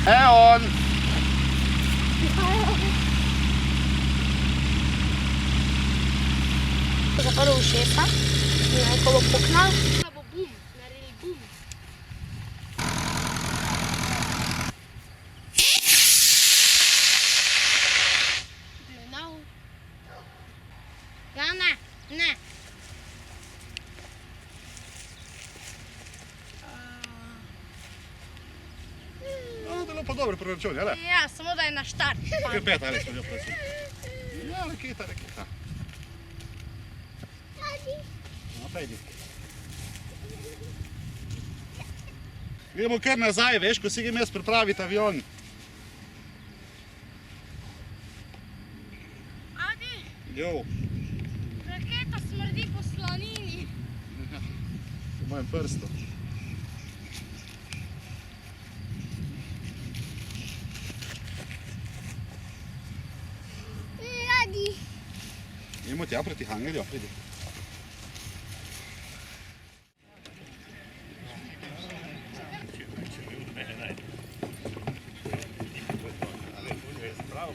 On! Zaprl ušesa, nekolo puknal. Bo bum, naredili bum. Gledal. Ja, ne, ne. No, delo pa dobro preračun, jel? Ja, samo da je na štart. Kaj peta, ali smo jo prosim? Ja, raketa. No, pejdi. Gremo kar nazaj, veš, ko si grem jaz pripraviti avion. Adi, Jo, raketa smrdi po slanini. po mojem prstu. Adi. Idemo tja proti hangarju, pridi. Bravo,